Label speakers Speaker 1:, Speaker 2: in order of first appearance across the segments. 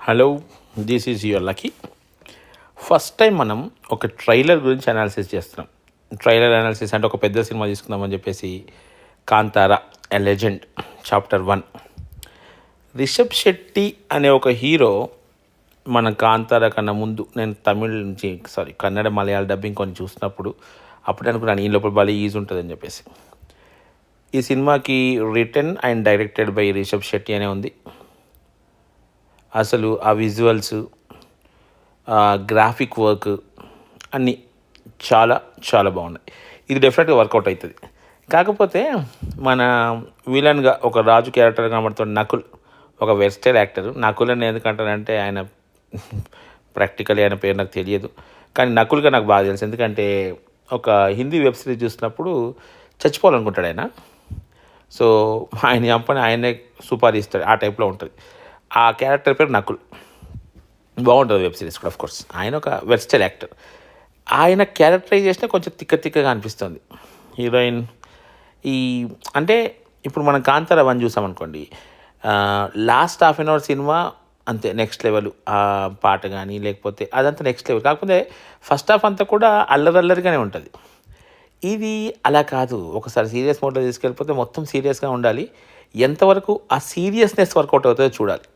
Speaker 1: Hello, this is your lucky. First time మనం ఒక trailer గురించి అనాలిసిస్ చేస్తున్నాం. ట్రైలర్ అనాలిసిస్ అంటే ఒక పెద్ద సినిమా తీసుకుందామని చెప్పేసి Kantara a legend chapter 1. Rishab Shetty అనే ఒక హీరో మన కాంతారా కన్నా ముందు నేను తమిళ్ నుంచి కన్నడ మలయాళ డబ్బింగ్ కొన్ని చూసినప్పుడు అప్పుడు అనుకున్నాను ఈ లోపల భలే ఈజీ ఉంటుందని చెప్పేసి. ఈ సినిమాకి written and directed by Rishab Shetty అనే ఉంది. అసలు ఆ విజువల్స్, గ్రాఫిక్ వర్క్ అన్నీ చాలా చాలా బాగున్నాయి. ఇది డెఫినెట్గా వర్కౌట్ అవుతుంది. కాకపోతే మన విలన్గా ఒక రాజు క్యారెక్టర్ కనబడుతున్న నకుల్ ఒక వెస్టైల్ యాక్టర్. నకుల్ అని ఎందుకంటానంటే ఆయన ప్రాక్టికలీ ఆయన పేరు నాకు తెలియదు, కానీ నకుల్గా నాకు బాగా తెలుసు. ఎందుకంటే ఒక హిందీ వెబ్ సిరీస్ చూసినప్పుడు చచ్చిపోవాలనుకుంటాడు ఆయన. సో ఆయన చంపని ఆయనే సుపారీస్తాడు, ఆ టైప్లో ఉంటుంది. ఆ క్యారెక్టర్ పేరు నకుల్. బాగుంటుంది వెబ్ సిరీస్ కూడా. కోర్స్ ఆయన ఒక వెస్టైల్ యాక్టర్. ఆయన క్యారెక్టరైజేషన్ కొంచెం తిక్కగా అనిపిస్తుంది. హీరోయిన్ ఈ అంటే ఇప్పుడు మనం కాంతారా 1 చూసామనుకోండి, లాస్ట్ హాఫ్ అన్ అవర్ సినిమా అంతే నెక్స్ట్ లెవెల్. ఆ పాట కానీ లేకపోతే అదంతా నెక్స్ట్ లెవెల్. కాకపోతే ఫస్ట్ హాఫ్ అంతా కూడా అల్లరల్లరిగానే ఉంటుంది. ఇది అలా కాదు. ఒకసారి సీరియస్ మోడ్లో తీసుకెళ్ళిపోతే మొత్తం సీరియస్గా ఉండాలి. ఎంతవరకు ఆ సీరియస్నెస్ వర్కౌట్ అవుతుందో చూడాలి.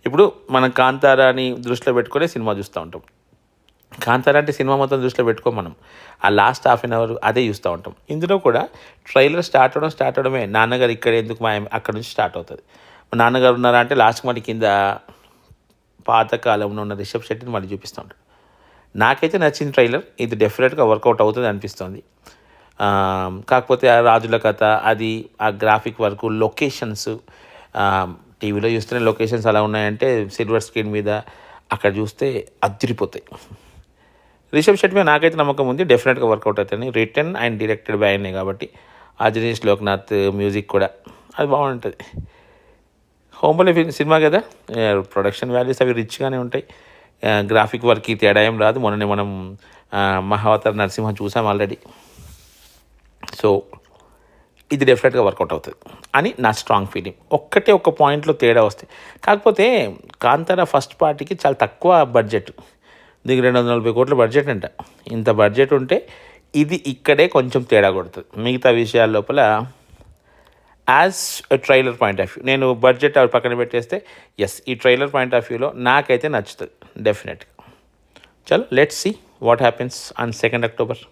Speaker 1: ఇప్పుడు మనం కాంతారాని దృష్టిలో పెట్టుకునే సినిమా చూస్తూ ఉంటాం. కాంతారా అంటే సినిమా మొత్తం దృష్టిలో పెట్టుకో, మనం ఆ లాస్ట్ హాఫ్ అన్ అవర్ అదే చూస్తూ ఉంటాం. ఇందులో కూడా ట్రైలర్ స్టార్ట్ అవడమే నాన్నగారు ఇక్కడ ఎందుకు మాయం, అక్కడ నుంచి స్టార్ట్ అవుతుంది. నాన్నగారు ఉన్నారా అంటే లాస్ట్కి మన కింద పాతకాలంలో ఉన్న రిషబ్ శెట్టిని మళ్ళీ చూపిస్తూ ఉంటాడు. నాకైతే నచ్చిన ట్రైలర్ ఇది. డెఫినెట్గా వర్కౌట్ అవుతుంది అనిపిస్తుంది. కాకపోతే ఆ రాజుల కథ, అది ఆ గ్రాఫిక్ వర్క్, లొకేషన్స్, టీవీలో చూస్తేనే లొకేషన్స్ అలా ఉన్నాయంటే సిల్వర్ స్క్రీన్ మీద అక్కడ చూస్తే అదిరిపోతాయి. రిషబ్ శెట్టి మీద నాకైతే నమ్మకం ఉంది, డెఫినెట్గా వర్కౌట్ అవుతుంది. రిటర్న్ అండ్ డైరెక్టెడ్ బై ఆయనే కాబట్టి అజనీష్ లోక్నాథ్ మ్యూజిక్ కూడా అది బాగుంటుంది. హోంబలే సినిమా కదా, ప్రొడక్షన్ వాల్యూస్ అవి రిచ్గానే ఉంటాయి. గ్రాఫిక్ వర్క్కి తేడా ఏం రాదు. మొన్ననే మనం మహావతార్ నరసింహ చూసాం ఆల్రెడీ. సో ఇది డెఫినెట్గా వర్కౌట్ అవుతుంది అని నా స్ట్రాంగ్ ఫీలింగ్. ఒక్క పాయింట్లో తేడా వస్తాయి. కాకపోతే కాంతారా ఫస్ట్ పార్టీకి చాలా తక్కువ బడ్జెట్, దీనికి 240 కోట్ల బడ్జెట్ అంట. ఇంత బడ్జెట్ ఉంటే ఇది ఇక్కడే కొంచెం తేడా కొడుతుంది. మిగతా విషయాల లోపల as a trailer point of view, నేను బడ్జెట్ పక్కన పెట్టేస్తే ఎస్, ఈ ట్రైలర్ పాయింట్ ఆఫ్ వ్యూలో నాకైతే నచ్చుతుంది డెఫినెట్గా. చలో let's see what happens on 2 October.